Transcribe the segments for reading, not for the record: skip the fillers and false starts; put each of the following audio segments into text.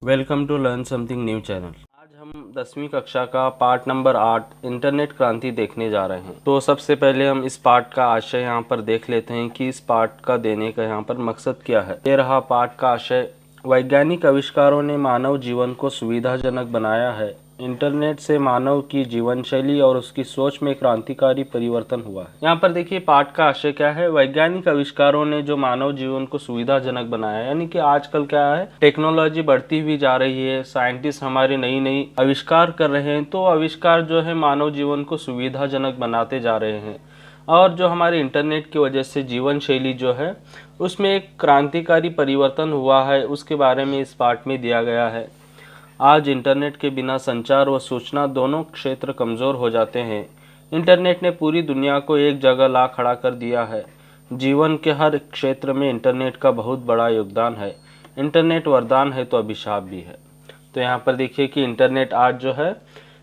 Welcome to learn something new channel. आज हम 10वीं कक्षा का पार्ट नंबर 8 इंटरनेट क्रांति देखने जा रहे हैं। तो सबसे पहले हम इस पार्ट का आशय यहाँ पर देख लेते हैं कि इस पार्ट का देने का यहाँ पर मकसद क्या है। ये रहा पार्ट का आशय। वैज्ञानिक आविष्कारों ने मानव जीवन को सुविधाजनक बनाया है। इंटरनेट से मानव की जीवन शैली और उसकी सोच में क्रांतिकारी परिवर्तन हुआ है। यहाँ पर देखिए पाठ का आशय क्या है। वैज्ञानिक आविष्कारों ने जो मानव जीवन को सुविधाजनक बनाया, यानी कि आजकल क्या है, टेक्नोलॉजी बढ़ती हुई जा रही है, साइंटिस्ट हमारे नई नई आविष्कार कर रहे हैं, तो आविष्कार जो है मानव जीवन को सुविधाजनक बनाते जा रहे हैं। और जो हमारे इंटरनेट की वजह से जीवन शैली जो है उसमें एक क्रांतिकारी परिवर्तन हुआ है, उसके बारे में इस पाठ में दिया गया है। आज इंटरनेट के बिना संचार व सूचना दोनों क्षेत्र कमज़ोर हो जाते हैं। इंटरनेट ने पूरी दुनिया को एक जगह ला खड़ा कर दिया है। जीवन के हर क्षेत्र में इंटरनेट का बहुत बड़ा योगदान है। इंटरनेट वरदान है तो अभिशाप भी है। तो यहाँ पर देखिए कि इंटरनेट आज जो है,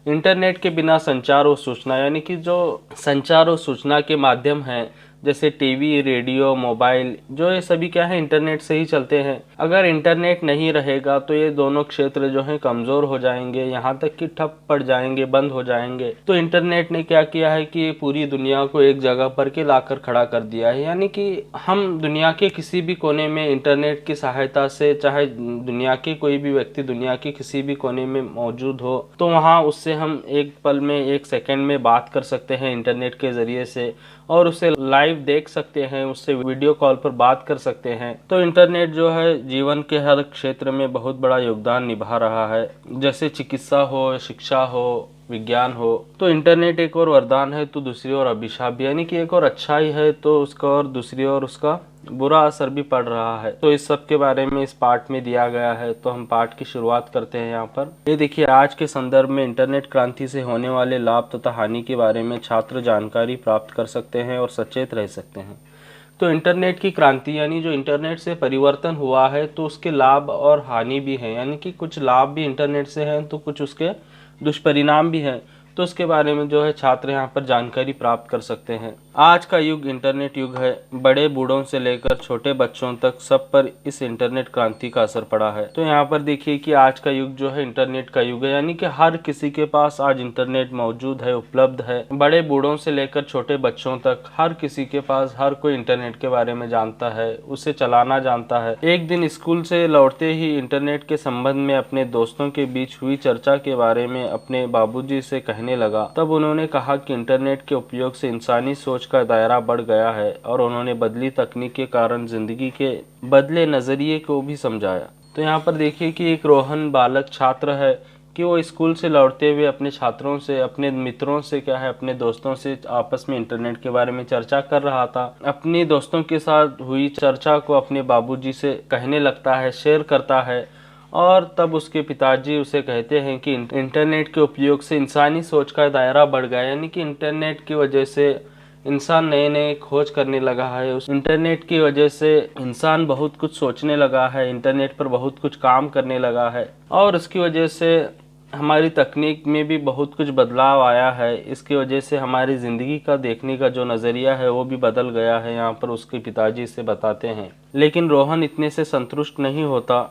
इंटरनेट के बिना संचार और सूचना, यानी कि जो संचार और सूचना के माध्यम हैं जैसे टीवी, रेडियो, मोबाइल, जो ये सभी क्या है इंटरनेट से ही चलते हैं। अगर इंटरनेट नहीं रहेगा तो ये दोनों क्षेत्र जो हैं कमज़ोर हो जाएंगे, यहाँ तक कि ठप पड़ जाएंगे, बंद हो जाएंगे। तो इंटरनेट ने क्या किया है कि पूरी दुनिया को एक जगह पर के लाकर खड़ा कर दिया है, यानी कि हम दुनिया के किसी भी कोने में इंटरनेट की सहायता से, चाहे दुनिया के कोई भी व्यक्ति दुनिया के किसी भी कोने में मौजूद हो, तो वहाँ उससे हम एक पल में, एक सेकंड में बात कर सकते हैं इंटरनेट के ज़रिए से, और उसे लाइव देख सकते हैं, उससे वीडियो कॉल पर बात कर सकते हैं। तो इंटरनेट जो है जीवन के हर क्षेत्र में बहुत बड़ा योगदान निभा रहा है, जैसे चिकित्सा हो, शिक्षा हो, विज्ञान हो। तो इंटरनेट एक और वरदान है तो दूसरी ओर अभिशाप भी, यानी कि एक और अच्छा ही है तो उसका और दूसरी ओर उसका बुरा असर भी पड़ रहा है। तो इस सब के बारे में इस पाठ में दिया गया है। तो हम पाठ की शुरुआत करते हैं। यहाँ पर ये देखिए, आज के संदर्भ में इंटरनेट क्रांति से होने वाले लाभ तथा हानि के बारे में छात्र जानकारी प्राप्त कर सकते हैं और सचेत रह सकते हैं। तो इंटरनेट की क्रांति, यानी जो इंटरनेट से परिवर्तन हुआ है, तो उसके लाभ और हानि भी हैं, यानी कि कुछ लाभ भी इंटरनेट से हैं तो कुछ उसके दुष्परिणाम भी हैं। तो उसके बारे में जो है छात्र यहाँ पर जानकारी प्राप्त कर सकते हैं। आज का युग इंटरनेट युग है। बड़े बूढ़ों से लेकर छोटे बच्चों तक सब पर इस इंटरनेट क्रांति का असर पड़ा है। तो यहाँ पर देखिए कि आज का युग जो है इंटरनेट का युग है, यानी कि हर किसी के पास आज इंटरनेट मौजूद है, उपलब्ध है। बड़े बूढ़ों से लेकर छोटे बच्चों तक हर किसी के पास, हर कोई इंटरनेट के बारे में जानता है, उसे चलाना जानता है। एक दिन स्कूल से लौटते ही इंटरनेट के संबंध में अपने दोस्तों के बीच हुई चर्चा के बारे में अपने बाबूजी से कहने लगा। तब उन्होंने कहा कि इंटरनेट के उपयोग से इंसानी सोच का दायरा बढ़ गया है, और उन्होंने बदली तकनीक के कारण जिंदगी के बदले नजरिए को भी समझाया। तो यहाँ पर देखिए कि एक रोहन बालक छात्र है कि वो स्कूल से लौटते हुए अपने छात्रों से, अपने मित्रों से, क्या है, अपने दोस्तों से आपस में इंटरनेट के बारे में चर्चा कर रहा था। अपनी दोस्तों के साथ हुई चर्चा को अपने बाबूजी से कहने लगता है, शेयर करता है, और तब उसके पिताजी उसे कहते हैं कि इंटरनेट के उपयोग से इंसानी सोच का दायरा बढ़ गया, यानी कि इंटरनेट की वजह से इंसान नए नए खोज करने लगा है। उस इंटरनेट की वजह से इंसान बहुत कुछ सोचने लगा है, इंटरनेट पर बहुत कुछ काम करने लगा है, और उसकी वजह से हमारी तकनीक में भी बहुत कुछ बदलाव आया है। इसकी वजह से हमारी ज़िंदगी का देखने का जो नज़रिया है वो भी बदल गया है, यहाँ पर उसके पिताजी इसे बताते हैं। लेकिन रोहन इतने से संतुष्ट नहीं होता।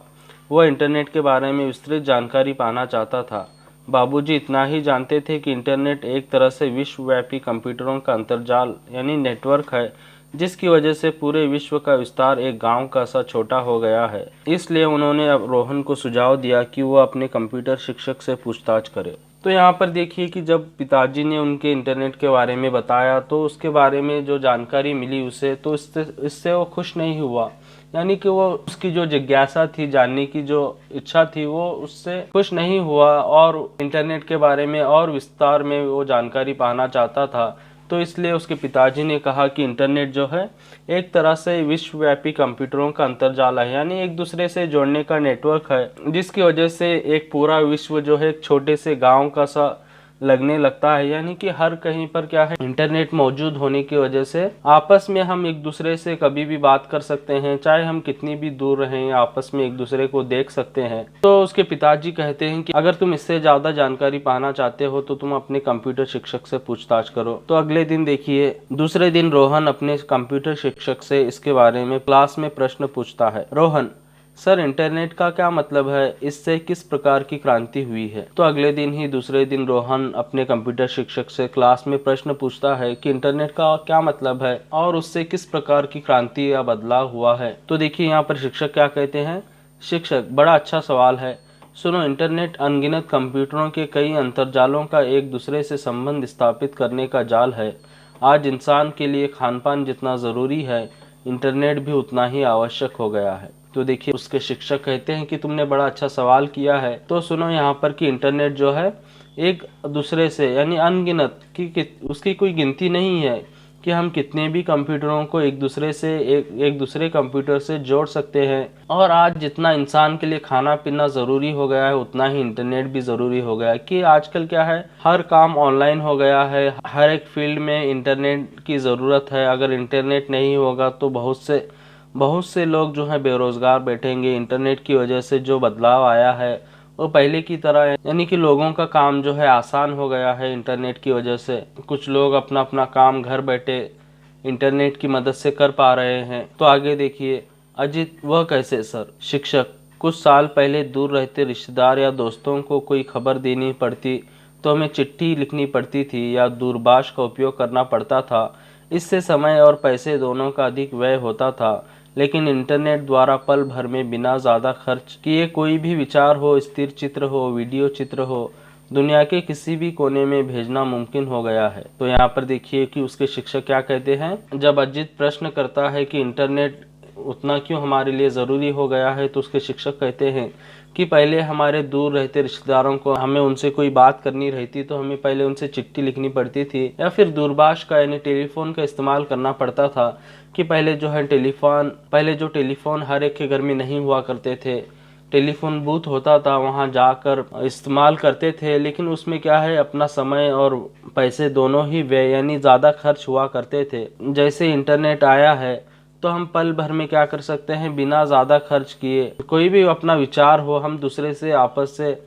वह इंटरनेट के बारे में विस्तृत जानकारी पाना चाहता था। बाबूजी इतना ही जानते थे कि इंटरनेट एक तरह से विश्वव्यापी कंप्यूटरों का अंतर्जाल, यानी नेटवर्क है, जिसकी वजह से पूरे विश्व का विस्तार एक गांव का सा छोटा हो गया है। इसलिए उन्होंने अब रोहन को सुझाव दिया कि वह अपने कंप्यूटर शिक्षक से पूछताछ करे। तो यहाँ पर देखिए कि जब पिताजी ने उनके इंटरनेट के बारे में बताया तो उसके बारे में जो जानकारी मिली उसे, तो इससे वो खुश नहीं हुआ, यानी कि वो उसकी जो जिज्ञासा थी, जानने की जो इच्छा थी, वो उससे खुश नहीं हुआ, और इंटरनेट के बारे में और विस्तार में वो जानकारी पाना चाहता था। तो इसलिए उसके पिताजी ने कहा कि इंटरनेट जो है एक तरह से विश्वव्यापी कंप्यूटरों का अंतर्जाल है, यानी एक दूसरे से जोड़ने का नेटवर्क है, जिसकी वजह से एक पूरा विश्व जो है एक छोटे से गांव का सा लगने लगता है। यानी कि हर कहीं पर क्या है, इंटरनेट मौजूद होने की वजह से आपस में हम एक दूसरे से कभी भी बात कर सकते हैं, चाहे हम कितनी भी दूर रहें, आपस में एक दूसरे को देख सकते हैं। तो उसके पिताजी कहते हैं कि अगर तुम इससे ज्यादा जानकारी पाना चाहते हो तो तुम अपने कंप्यूटर शिक्षक से पूछताछ करो। तो अगले दिन देखिए, दूसरे दिन रोहन अपने कंप्यूटर शिक्षक से इसके बारे में क्लास में प्रश्न पूछता है। रोहन, सर इंटरनेट का क्या मतलब है, इससे किस प्रकार की क्रांति हुई है। तो अगले दिन ही दूसरे दिन रोहन अपने कंप्यूटर शिक्षक से क्लास में प्रश्न पूछता है कि इंटरनेट का क्या मतलब है और उससे किस प्रकार की क्रांति या बदलाव हुआ है। तो देखिए यहाँ पर शिक्षक क्या कहते हैं। शिक्षक, बड़ा अच्छा सवाल है। सुनो, इंटरनेट अनगिनत कंप्यूटरों के कई अंतरजालों का एक दूसरे से संबंध स्थापित करने का जाल है। आज इंसान के लिए खान पान जितना ज़रूरी है, इंटरनेट भी उतना ही आवश्यक हो गया है। तो देखिए उसके शिक्षक कहते हैं कि तुमने बड़ा अच्छा सवाल किया है। तो सुनो यहाँ पर कि इंटरनेट जो है एक दूसरे से यानी अनगिनत की उसकी कोई गिनती नहीं है कि हम कितने भी कंप्यूटरों को एक दूसरे से एक दूसरे कंप्यूटर से जोड़ सकते हैं। और आज जितना इंसान के लिए खाना पीना ज़रूरी हो गया है, उतना ही इंटरनेट भी ज़रूरी हो गया है। कि आजकल क्या है, हर काम ऑनलाइन हो गया है, हर एक फील्ड में इंटरनेट की ज़रूरत है। अगर इंटरनेट नहीं होगा तो बहुत से लोग जो हैं बेरोजगार बैठेंगे। इंटरनेट की वजह से जो बदलाव आया है वो पहले की तरह है, यानी कि लोगों का काम जो है आसान हो गया है इंटरनेट की वजह से। कुछ लोग अपना अपना काम घर बैठे इंटरनेट की मदद से कर पा रहे हैं। तो आगे देखिए। अजित, वह कैसे सर। शिक्षक, कुछ साल पहले दूर रहते रिश्तेदार या दोस्तों को कोई खबर देनी पड़ती तो हमें चिट्ठी लिखनी पड़ती थी या दूरभाष का उपयोग करना पड़ता था। इससे समय और पैसे दोनों का अधिक व्यय होता था। लेकिन इंटरनेट द्वारा पल भर में बिना ज़्यादा खर्च किए कोई भी विचार हो, स्थिर चित्र हो, वीडियो चित्र हो, दुनिया के किसी भी कोने में भेजना मुमकिन हो गया है। तो यहाँ पर देखिए कि उसके शिक्षक क्या कहते हैं। जब अजित प्रश्न करता है कि इंटरनेट उतना क्यों हमारे लिए ज़रूरी हो गया है, तो उसके शिक्षक कहते हैं कि पहले हमारे दूर रहते रिश्तेदारों को हमें उनसे कोई बात करनी रहती तो हमें पहले उनसे चिट्ठी लिखनी पड़ती थी या फिर दूरभाष का यानी टेलीफोन का इस्तेमाल करना पड़ता था। कि पहले जो टेलीफोन हर एक के घर में नहीं हुआ करते थे। टेलीफोन बूथ होता था, वहां जाकर इस्तेमाल करते थे। लेकिन उसमें क्या है, अपना समय और पैसे दोनों ही व्यय यानी ज़्यादा खर्च हुआ करते थे। जैसे इंटरनेट आया है तो हम पल भर में क्या कर सकते हैं, बिना ज़्यादा खर्च किए कोई भी अपना विचार हो हम दूसरे से आपस से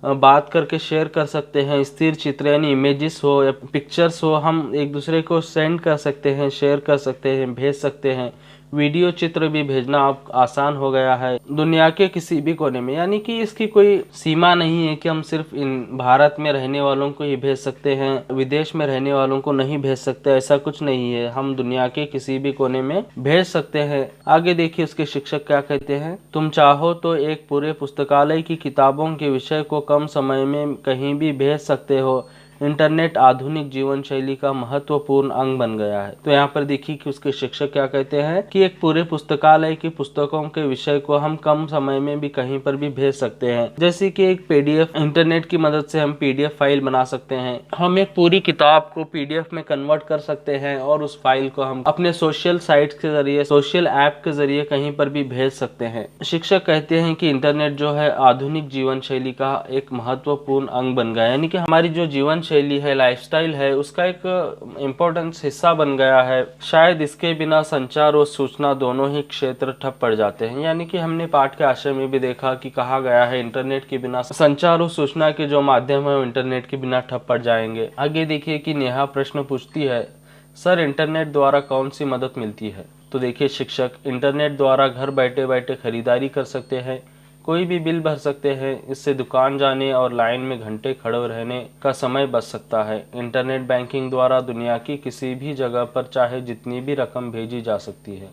बात करके शेयर कर सकते हैं। स्थिर चित्र यानी इमेजेस हो या पिक्चर्स हो, हम एक दूसरे को सेंड कर सकते हैं, शेयर कर सकते हैं, भेज सकते हैं। वीडियो चित्र भी भेजना अब आसान हो गया है दुनिया के किसी भी कोने में। यानी कि इसकी कोई सीमा नहीं है कि हम सिर्फ इन भारत में रहने वालों को ही भेज सकते हैं, विदेश में रहने वालों को नहीं भेज सकते, ऐसा कुछ नहीं है। हम दुनिया के किसी भी कोने में भेज सकते हैं। आगे देखिए उसके शिक्षक क्या कहते हैं। तुम चाहो तो एक पूरे पुस्तकालय की किताबों के विषय को कम समय में कहीं भी भेज सकते हो। इंटरनेट आधुनिक जीवन शैली का महत्वपूर्ण अंग बन गया है। तो यहाँ पर देखिए कि उसके शिक्षक क्या कहते हैं कि एक पूरे पुस्तकालय की पुस्तकों के विषय को हम कम समय में भी कहीं पर भी भेज सकते हैं। जैसे कि एक पीडीएफ, इंटरनेट की मदद से हम पीडीएफ फाइल बना सकते हैं। हम एक पूरी किताब को पीडीएफ में कन्वर्ट कर सकते हैं और उस फाइल को हम अपने सोशल साइट्स के जरिए, सोशल ऐप के जरिए कहीं पर भी भेज सकते हैं। शिक्षक कहते हैं कि इंटरनेट जो है आधुनिक जीवन शैली का एक महत्वपूर्ण अंग बन गया है। यानी कि हमारी जो जीवन शैली है, लाइफस्टाइल है, उसका एक इम्पोर्टेंस हिस्सा बन गया है। शायद इसके बिना संचार और सूचना दोनों ही क्षेत्र ठप पड़ जाते हैं। यानी कि हमने पाठ के आशय में भी देखा कि कहा गया है इंटरनेट के बिना संचार और सूचना के जो माध्यम है वो इंटरनेट के बिना ठप पड़ जाएंगे। आगे देखिए कि नेहा प्रश्न पूछती है, सर इंटरनेट द्वारा कौन सी मदद मिलती है। तो देखिए शिक्षक, इंटरनेट द्वारा घर बैठे बैठे खरीदारी कर सकते हैं, कोई भी बिल भर सकते हैं। इससे दुकान जाने और लाइन में घंटे खड़े रहने का समय बच सकता है। इंटरनेट बैंकिंग द्वारा दुनिया की किसी भी जगह पर चाहे जितनी भी रकम भेजी जा सकती है।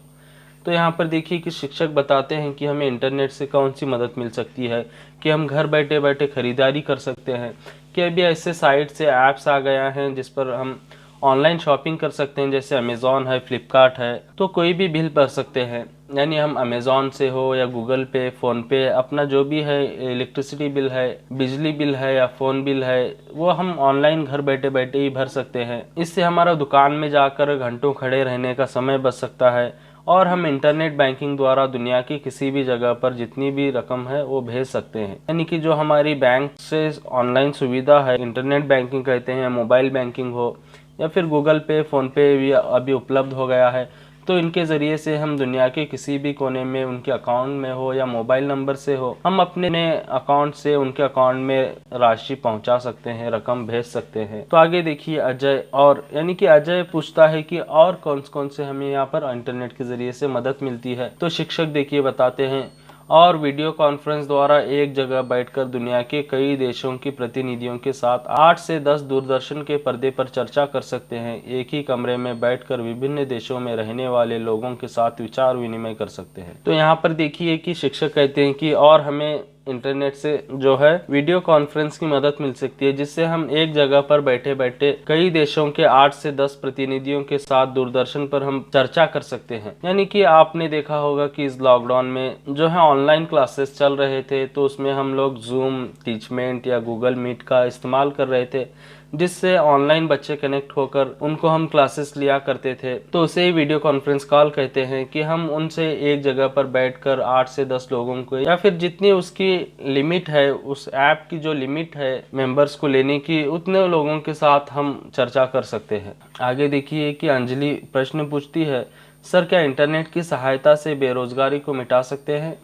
तो यहाँ पर देखिए कि शिक्षक बताते हैं कि हमें इंटरनेट से कौन सी मदद मिल सकती है कि हम घर बैठे बैठे खरीदारी कर सकते हैं। कि अभी ऐसे साइट से ऐप्स आ गया हैं जिस पर हम ऑनलाइन शॉपिंग कर सकते हैं, जैसे अमेज़ॉन है, फ्लिपकार्ट है। तो कोई भी बिल भर सकते हैं, यानी हम अमेज़ॉन से हो या गूगल पे, फ़ोन पे, अपना जो भी है इलेक्ट्रिसिटी बिल है, बिजली बिल है या फ़ोन बिल है, वो हम ऑनलाइन घर बैठे बैठे ही भर सकते हैं। इससे हमारा दुकान में जाकर घंटों खड़े रहने का समय बच सकता है और हम इंटरनेट बैंकिंग द्वारा दुनिया की किसी भी जगह पर जितनी भी रकम है वो भेज सकते हैं। यानी कि जो हमारी बैंक से ऑनलाइन सुविधा है, इंटरनेट बैंकिंग कहते हैं, मोबाइल बैंकिंग हो या फिर गूगल पे, फ़ोन पे भी अभी उपलब्ध हो गया है। तो इनके ज़रिए से हम दुनिया के किसी भी कोने में उनके अकाउंट में हो या मोबाइल नंबर से हो, हम अपने अकाउंट से उनके अकाउंट में राशि पहुंचा सकते हैं, रकम भेज सकते हैं। तो आगे देखिए अजय, और यानी कि अजय पूछता है कि और कौन कौन से हमें यहाँ पर इंटरनेट के ज़रिए से मदद मिलती है। तो शिक्षक देखिए बताते हैं, और वीडियो कॉन्फ्रेंस द्वारा एक जगह बैठकर दुनिया के कई देशों के प्रतिनिधियों के साथ 8 से 10 दूरदर्शन के पर्दे पर चर्चा कर सकते हैं। एक ही कमरे में बैठकर विभिन्न देशों में रहने वाले लोगों के साथ विचार विनिमय कर सकते हैं। तो यहाँ पर देखिए कि शिक्षक कहते हैं कि और हमें इंटरनेट से जो है वीडियो कॉन्फ्रेंस की मदद मिल सकती है, जिससे हम एक जगह पर बैठे बैठे कई देशों के 8 से 10 प्रतिनिधियों के साथ दूरदर्शन पर हम चर्चा कर सकते हैं। यानी कि आपने देखा होगा कि इस लॉकडाउन में जो है ऑनलाइन क्लासेस चल रहे थे, तो उसमें हम लोग जूम, टीचमेंट या गूगल मीट का इस्तेमाल कर रहे थे, जिससे ऑनलाइन बच्चे कनेक्ट होकर उनको हम क्लासेस लिया करते थे। तो उसे ही वीडियो कॉन्फ्रेंस कॉल कहते हैं कि हम उनसे एक जगह पर बैठकर 8 से 10 लोगों को या फिर जितनी उसकी लिमिट है, उस ऐप की जो लिमिट है मेंबर्स को लेने की, उतने लोगों के साथ हम चर्चा कर सकते हैं। आगे देखिए कि अंजलि प्रश्न पूछती है, सर क्या इंटरनेट की सहायता से बेरोजगारी को मिटा सकते हैं?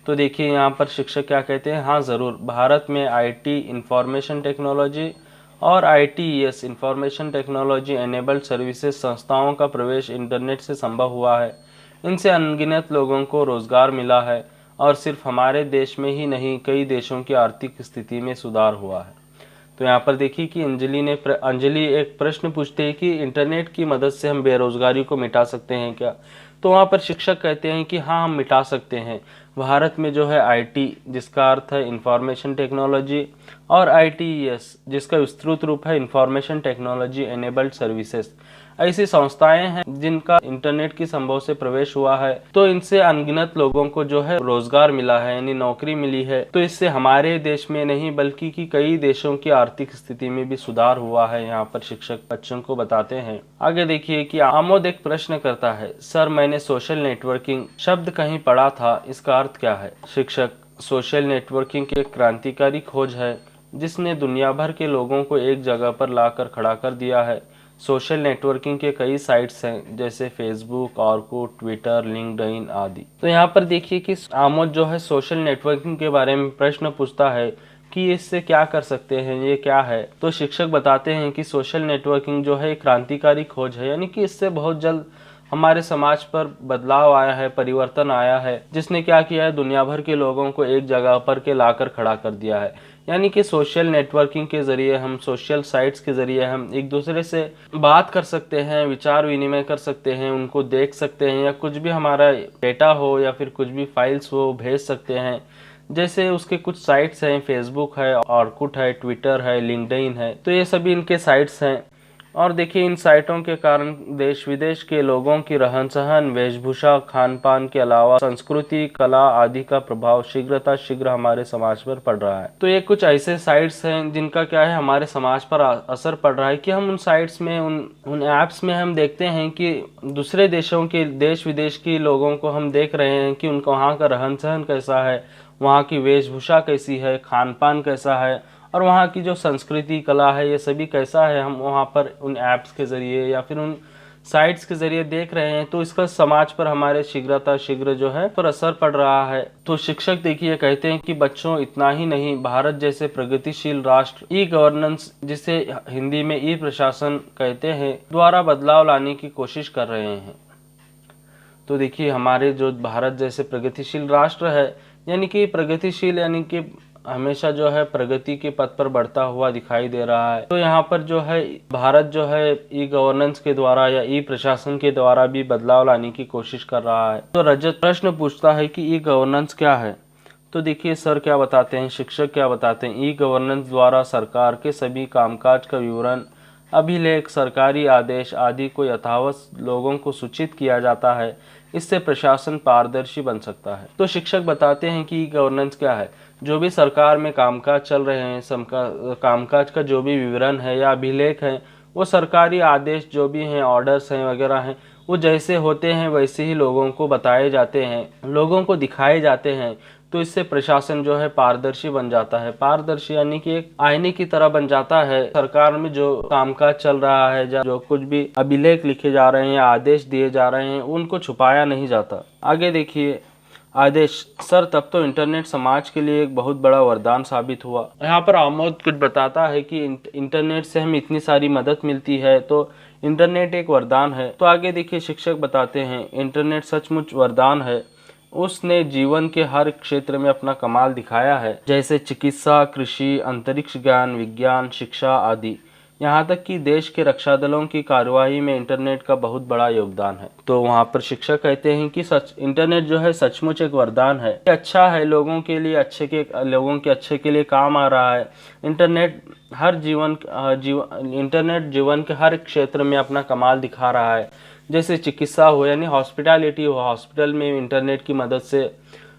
तो देखिए यहाँ पर शिक्षक क्या कहते हैं, हाँ ज़रूर। भारत में IT इंफॉर्मेशन टेक्नोलॉजी और ITES information technology enabled services संस्थाओं का प्रवेश इंटरनेट से संभव हुआ है। इनसे अनगिनत लोगों को रोजगार मिला है और सिर्फ हमारे देश में ही नहीं, कई देशों की आर्थिक स्थिति में सुधार हुआ है। तो यहाँ पर देखिए कि अंजलि एक प्रश्न पूछते हैं कि इंटरनेट की मदद से हम बेरोजगारी को मिटा सकते हैं क्या? तो वहाँ पर शिक्षक कहते हैं कि हाँ, हम मिटा सकते हैं। भारत में जो है IT, जिसका अर्थ है इंफॉर्मेशन टेक्नोलॉजी, और ITES, जिसका विस्तृत रूप है इंफॉर्मेशन टेक्नोलॉजी एनेबल्ड सर्विसेज, ऐसी संस्थाएं हैं जिनका इंटरनेट की संभव से प्रवेश हुआ है। तो इनसे अनगिनत लोगों को जो है रोजगार मिला है, यानी नौकरी मिली है। तो इससे हमारे देश में नहीं बल्कि कि कई देशों की आर्थिक स्थिति में भी सुधार हुआ है, यहाँ पर शिक्षक बच्चों को बताते हैं। आगे देखिए कि आमोद एक प्रश्न करता है, सर मैंने सोशल नेटवर्किंग शब्द कहीं पढ़ा था, इसका अर्थ क्या है? शिक्षक, सोशल नेटवर्किंग की एक क्रांतिकारी खोज है जिसने दुनिया भर के लोगों को एक जगह पर लाकर खड़ा कर दिया है। सोशल नेटवर्किंग के कई साइट्स हैं, जैसे फेसबुक, ऑरकुट, ट्विटर, लिंक्डइन आदि। तो यहाँ पर देखिए कि आमोद जो है सोशल नेटवर्किंग के बारे में प्रश्न पूछता है कि इससे क्या कर सकते हैं, ये क्या है? तो शिक्षक बताते हैं कि सोशल नेटवर्किंग जो है एक क्रांतिकारी खोज है, यानी कि इससे बहुत जल्द हमारे समाज पर बदलाव आया है, परिवर्तन आया है, जिसने क्या किया है, दुनिया भर के लोगों को एक जगह पर के लाकर खड़ा कर दिया है। यानी कि सोशल नेटवर्किंग के जरिए हम, सोशल साइट्स के जरिए हम एक दूसरे से बात कर सकते हैं, विचार विनिमय कर सकते हैं, उनको देख सकते हैं, या कुछ भी हमारा डेटा हो या फिर कुछ भी फाइल्स हो भेज सकते हैं। जैसे उसके कुछ साइट्स हैं, फेसबुक है, ऑरकुट है, ट्विटर है, लिंक्डइन है, तो ये सभी इनके साइट्स हैं। और देखिए इन साइटों के कारण देश विदेश के लोगों की रहन सहन, वेशभूषा, खान पान के अलावा संस्कृति, कला आदि का प्रभाव शीघ्र हमारे समाज पर पड़ रहा है। तो ये कुछ ऐसे साइट्स हैं जिनका क्या है, हमारे समाज पर असर पड़ रहा है कि हम उन साइट्स में, उन ऐप्स में हम देखते हैं कि दूसरे देशों के, देश विदेश के लोगों को हम देख रहे हैं कि उनका वहाँ का रहन सहन कैसा है, वहाँ की वेशभूषा कैसी है, खान पान कैसा है, और वहाँ की जो संस्कृति, कला है, ये सभी कैसा है, हम वहाँ पर उन ऐप्स के ज़रिए या फिर उन साइट्स के ज़रिए देख रहे हैं। तो इसका समाज पर हमारे शीघ्र जो है पर असर पड़ रहा है। तो शिक्षक देखिए कहते हैं कि बच्चों, इतना ही नहीं, भारत जैसे प्रगतिशील राष्ट्र ई गवर्नेंस, जिसे हिंदी में ई प्रशासन कहते हैं, द्वारा बदलाव लाने की कोशिश कर रहे हैं। तो देखिए हमारे जो भारत जैसे प्रगतिशील राष्ट्र है, यानी कि प्रगतिशील, यानी कि हमेशा जो है प्रगति के पथ पर बढ़ता हुआ दिखाई दे रहा है। तो यहाँ पर जो है भारत जो है ई गवर्नेंस के द्वारा या ई प्रशासन के द्वारा भी बदलाव लाने की कोशिश कर रहा है। तो रजत प्रश्न पूछता है कि ई गवर्नेंस क्या है? तो देखिए सर क्या बताते हैं, शिक्षक क्या बताते हैं, ई गवर्नेंस द्वारा सरकार के सभी कामकाज का विवरण, अभिलेख, सरकारी आदेश आदि को यथावत लोगों को सूचित किया जाता है। इससे प्रशासन पारदर्शी बन सकता है। तो शिक्षक बताते हैं कि ई गवर्नेंस क्या है। जो भी सरकार में कामकाज चल रहे हैं, कामकाज का जो भी विवरण है या अभिलेख है, वो सरकारी आदेश जो भी हैं, ऑर्डर्स हैं वगैरह हैं, वो जैसे होते हैं वैसे ही लोगों को बताए जाते हैं, लोगों को दिखाए जाते हैं। तो इससे प्रशासन जो है पारदर्शी बन जाता है। पारदर्शी यानी कि एक आईने की तरह बन जाता है। सरकार में जो कामकाज चल रहा है, जो कुछ भी अभिलेख लिखे जा रहे हैं या आदेश दिए जा रहे हैं, उनको छुपाया नहीं जाता। आगे देखिए आदेश, सर तब तो इंटरनेट समाज के लिए एक बहुत बड़ा वरदान साबित हुआ। यहाँ पर आमोद कुछ बताता है कि इंटरनेट से हमें इतनी सारी मदद मिलती है, तो इंटरनेट एक वरदान है। तो आगे देखिए शिक्षक बताते हैं, इंटरनेट सचमुच वरदान है। उसने जीवन के हर क्षेत्र में अपना कमाल दिखाया है, जैसे चिकित्सा, कृषि, अंतरिक्ष ज्ञान, विज्ञान, शिक्षा आदि। यहाँ तक कि देश के रक्षा दलों की कार्यवाही में इंटरनेट का बहुत बड़ा योगदान है। तो वहाँ पर शिक्षक कहते हैं कि सच इंटरनेट जो है सचमुच एक वरदान है, अच्छा है, लोगों के लिए लोगों के अच्छे के लिए काम आ रहा है। इंटरनेट इंटरनेट जीवन के हर क्षेत्र में अपना कमाल दिखा रहा है। जैसे चिकित्सा हो यानी हॉस्पिटैलिटी हो, हॉस्पिटल में इंटरनेट की मदद से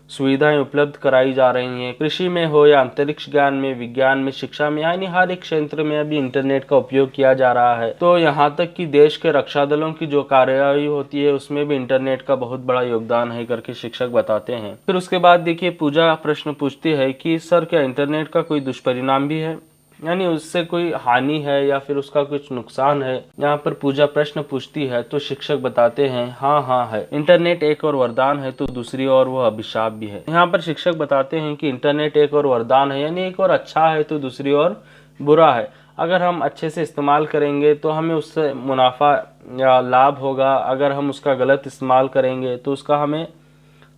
सुविधाएं उपलब्ध कराई जा रही हैं। कृषि में हो या अंतरिक्ष ज्ञान में, विज्ञान में, शिक्षा में, यानी हर एक क्षेत्र में अभी इंटरनेट का उपयोग किया जा रहा है। तो यहाँ तक कि देश के रक्षा दलों की जो कार्यवाही होती है उसमें भी इंटरनेट का बहुत बड़ा योगदान है करके शिक्षक बताते हैं। फिर उसके बाद देखिए पूजा प्रश्न पूछती है कि सर क्या इंटरनेट का कोई दुष्परिणाम भी है, यानी उससे कोई हानि है या फिर उसका कुछ नुकसान है। यहाँ पर पूजा प्रश्न पूछती है तो शिक्षक बताते हैं हाँ है। इंटरनेट एक और वरदान है तो दूसरी ओर वो अभिशाप भी है। यहाँ पर शिक्षक बताते हैं कि इंटरनेट एक और वरदान है, यानी एक और अच्छा है तो दूसरी ओर बुरा है। अगर हम अच्छे से इस्तेमाल करेंगे तो हमें उससे मुनाफा या लाभ होगा, अगर हम उसका गलत इस्तेमाल करेंगे तो उसका हमें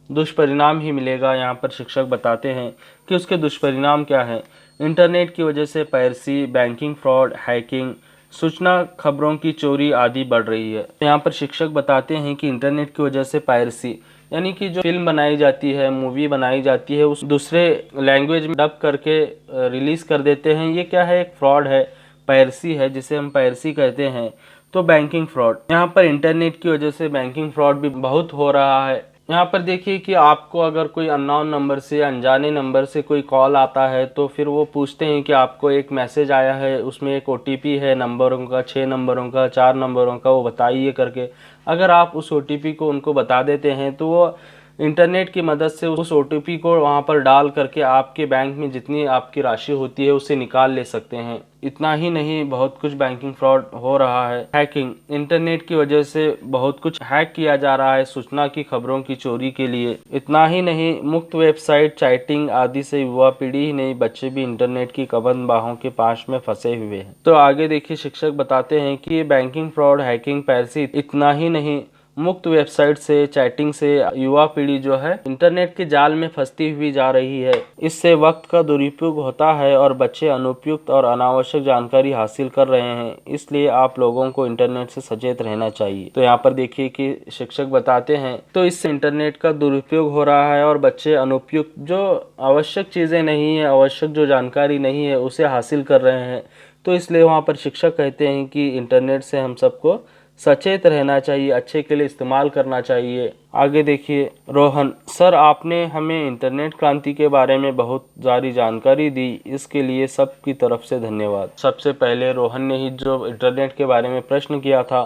दुष्परिणाम ही मिलेगा। यहाँ पर शिक्षक बताते हैं कि उसके दुष्परिणाम क्या है। इंटरनेट की वजह से पायरेसी, बैंकिंग फ्रॉड, हैकिंग, सूचना खबरों की चोरी आदि बढ़ रही है। यहाँ पर शिक्षक बताते हैं कि इंटरनेट की वजह से पायरेसी यानी कि जो फिल्म बनाई जाती है, मूवी बनाई जाती है, उस दूसरे लैंग्वेज में डब करके रिलीज़ कर देते हैं। ये क्या है, एक फ्रॉड है, पायरेसी है, जिसे हम पायरेसी कहते हैं। तो बैंकिंग फ्रॉड, यहाँ पर इंटरनेट की वजह से बैंकिंग फ्रॉड भी बहुत हो रहा है। यहाँ पर देखिए कि आपको अगर कोई अननोन नंबर से, अनजाने नंबर से कोई कॉल आता है तो फिर वो पूछते हैं कि आपको एक मैसेज आया है, उसमें एक OTP है, नंबरों का, 6 नंबरों का, 4 नंबरों का, वो बताइए करके। अगर आप उस OTP को उनको बता देते हैं तो वो इंटरनेट की मदद से उस OTP को वहाँ पर डाल करके आपके बैंक में जितनी आपकी राशि होती है उसे निकाल ले सकते हैं। इतना ही नहीं, बहुत कुछ बैंकिंग फ्रॉड हो रहा है। हैकिंग, इंटरनेट की वजह से बहुत कुछ हैक किया जा रहा है सूचना की खबरों की चोरी के लिए। इतना ही नहीं, मुफ्त वेबसाइट, चैटिंग आदि से युवा पीढ़ी ही नहीं, बच्चे भी इंटरनेट की कबंद बाहों के पास में फंसे हुए हैं। तो आगे देखिए शिक्षक बताते हैं कि ये बैंकिंग फ्रॉड, हैकिंग, पायरेसी, इतना ही नहीं, मुफ्त वेबसाइट से, चैटिंग से युवा पीढ़ी जो है इंटरनेट के जाल में फंसती हुई जा रही है। इससे वक्त का दुरुपयोग होता है और बच्चे अनुपयुक्त और अनावश्यक जानकारी हासिल कर रहे हैं। इसलिए आप लोगों को इंटरनेट से सचेत रहना चाहिए। तो यहाँ पर देखिए कि शिक्षक बताते हैं तो इससे इंटरनेट का दुरुपयोग हो रहा है और बच्चे अनुपयुक्त, जो आवश्यक चीज़ें नहीं है, आवश्यक जो जानकारी नहीं है उसे हासिल कर रहे हैं। तो इसलिए वहाँ पर शिक्षक कहते हैं कि इंटरनेट से हम सबको सचेत रहना चाहिए, अच्छे के लिए इस्तेमाल करना चाहिए। आगे देखिए रोहन, सर आपने हमें इंटरनेट क्रांति के बारे में बहुत सारी जानकारी दी, इसके लिए सबकी तरफ से धन्यवाद। सबसे पहले रोहन ने ही जो इंटरनेट के बारे में प्रश्न किया था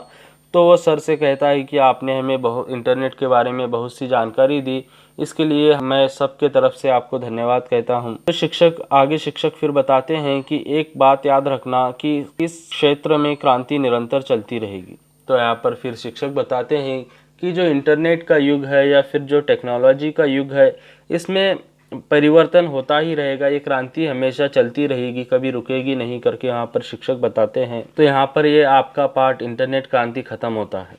तो वो सर से कहता है कि आपने हमें इंटरनेट के बारे में बहुत सी जानकारी दी, इसके लिए मैं सबके तरफ से आपको धन्यवाद कहता हूँ। तो शिक्षक फिर बताते हैं कि एक बात याद रखना कि इस क्षेत्र में क्रांति निरंतर चलती रहेगी। तो यहाँ पर फिर शिक्षक बताते हैं कि जो इंटरनेट का युग है या फिर जो टेक्नोलॉजी का युग है, इसमें परिवर्तन होता ही रहेगा, ये क्रांति हमेशा चलती रहेगी, कभी रुकेगी नहीं करके यहाँ पर शिक्षक बताते हैं। तो यहाँ पर ये आपका पार्ट इंटरनेट क्रांति खत्म होता है।